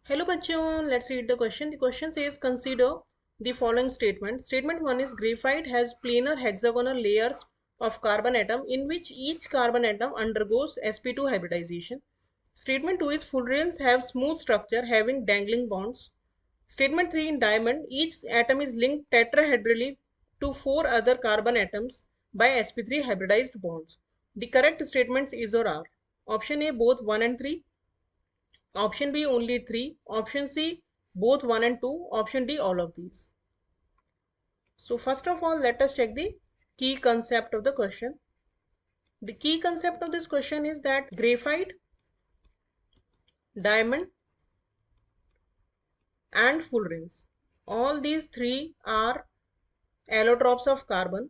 Hello bachon, let's read the question. The question says consider the following statement. Statement 1 is graphite has planar hexagonal layers of carbon atom in which each carbon atom undergoes sp2 hybridization. Statement 2 is fullerenes have smooth structure having dangling bonds. Statement 3 in diamond each atom is linked tetrahedrally to 4 other carbon atoms by sp3 hybridized bonds. The correct statements is or are option A both 1 and 3, option B only 3, option C both 1 and 2, option D all of these. So first of all, let us check the key concept of the question. The key concept of this question is that graphite, diamond and fullerenes, all these three are allotropes of carbon.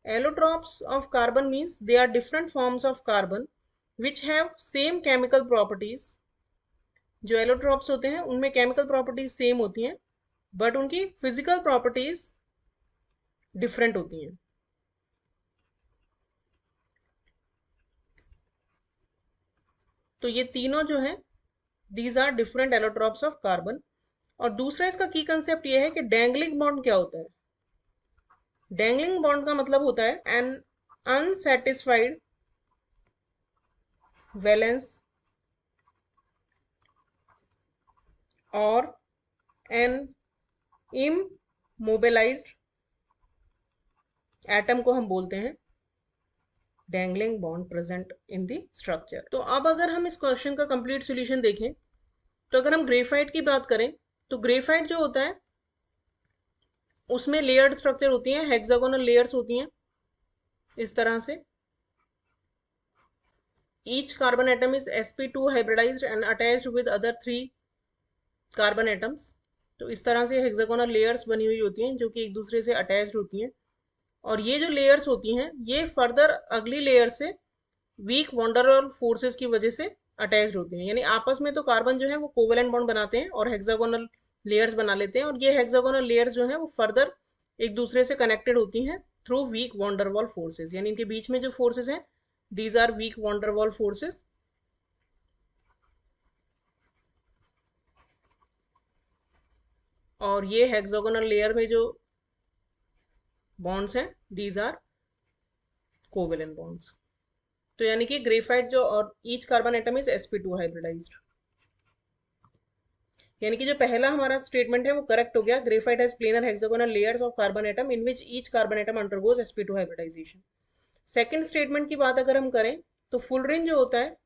Allotropes of carbon means they are different forms of carbon which have same chemical properties. जो allotropes होते हैं उनमें chemical properties same होती हैं but उनकी physical properties different होती हैं. तो ये तीनों जो हैं these are different allotropes of carbon. और दूसरा इसका की कंसेप्ट ये है कि डैंगलिंग बॉन्ड क्या होता है. डैंगलिंग बॉन्ड का मतलब होता है एन अनसेटिस्फाइड वैलेंस और एन इमोबिलाइज्ड एटम को हम बोलते हैं dangling bond present in the structure. तो अब अगर हम इस क्वेश्चन का कंप्लीट सॉल्यूशन देखें तो अगर हम ग्रेफाइट की बात करें तो ग्रेफाइट जो होता है उसमें लेयर्ड स्ट्रक्चर होती हैं, हेक्सागोनल लेयर्स होती हैं इस तरह से. Each carbon atom is sp2 hybridized and attached with other 3 carbon atoms. तो इस तरह से हेक्सागोनल लेयर्स बनी हुई होती हैं जो कि एक दूसरे से अटैच्ड होती हैं. और ये जो लेयर्स होती हैं ये फर्दर अगली लेयर से वीक वॉन्डरल फोर्सेस की वजह से अटैच्ड होती हैं. यानी आपस में तो कार्बन जो है वो कोवेलेंट बॉन्ड बनाते हैं और हेक्सागोनल लेयर्स बना लेते हैं और ये हेक्सागोनल लेयर्स जो है वो फर्दर एक दूसरे से कनेक्टेड होती हैं थ्रू वीक वॉन्डरवॉल फोर्सेस. यानी इनके बीच में जो फोर्सेस हैं these are weak van der Waals forces. और ये हेक्सागोनल लेयर में जो बॉन्ड्स हैं दीज आर कोवेलेंट बॉन्ड्स. तो यानी कि ग्रेफाइट जो और each carbon atom is sp2 hybridised. यानी कि जो पहला हमारा स्टेटमेंट है वो करेक्ट हो गया. Graphite has planar hexagonal layers of carbon atom in which each carbon atom undergoes sp2 hybridisation. Second statement की बात अगर हम करें तो फुलरेन जो होता है,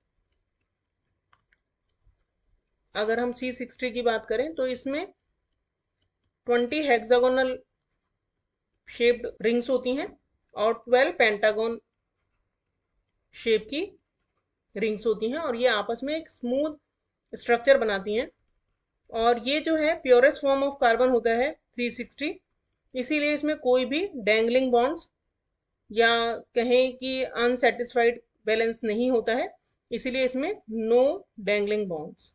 अगर हम C60 की बात करें तो इसमें 20 हेक्सागोनल शेप्ड रिंग्स होती हैं और 12 पेंटागन शेप की रिंग्स होती हैं और ये आपस में एक स्मूथ स्ट्रक्चर बनाती हैं. और ये जो है प्योरेस्ट फॉर्म ऑफ कार्बन होता है C60, इसीलिए इसमें कोई भी डैंगलिंग बॉन्ड्स या कहें कि अनसेटिस्फाइड बैलेंस नहीं होता है, इसीलिए इसमें नो डैंगलिंग बॉन्ड्स.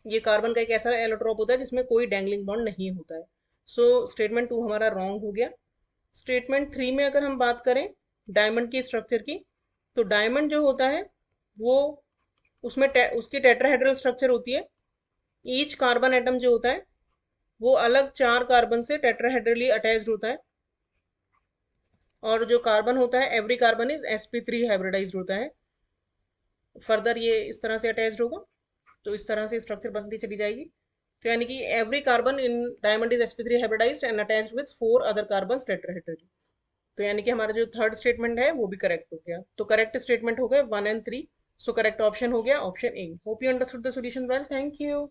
ये कार्बन का एक ऐसा एलोट्रोप होता है जिसमें कोई डैंगलिंग बॉन्ड नहीं होता है. सो स्टेटमेंट 2 हमारा रॉन्ग हो गया. स्टेटमेंट 3 में अगर हम बात करें डायमंड की स्ट्रक्चर की तो डायमंड जो होता है वो उसमें उसकी टेट्राहेड्रल स्ट्रक्चर होती है. ईच कार्बन एटम जो होता है वो अलग 4 कार्बन से टेट्राहेड्रली अटैच्ड होता है और जो कार्बन होता है every carbon is sp3 hybridised होता है. फर्दर ये इस तरह से अटैच्ड होगा तो इस तरह से स्ट्रक्चर बनती चली जाएगी. तो यानी कि every carbon in diamond is sp3 hybridised and attached with 4 other carbon tetrahedrally. तो यानी कि हमारा जो थर्ड स्टेटमेंट है वो भी करेक्ट हो गया. तो करेक्ट स्टेटमेंट हो गए 1 and 3. सो करेक्ट ऑप्शन हो गया option A. Hope you understood the solution well. Thank you.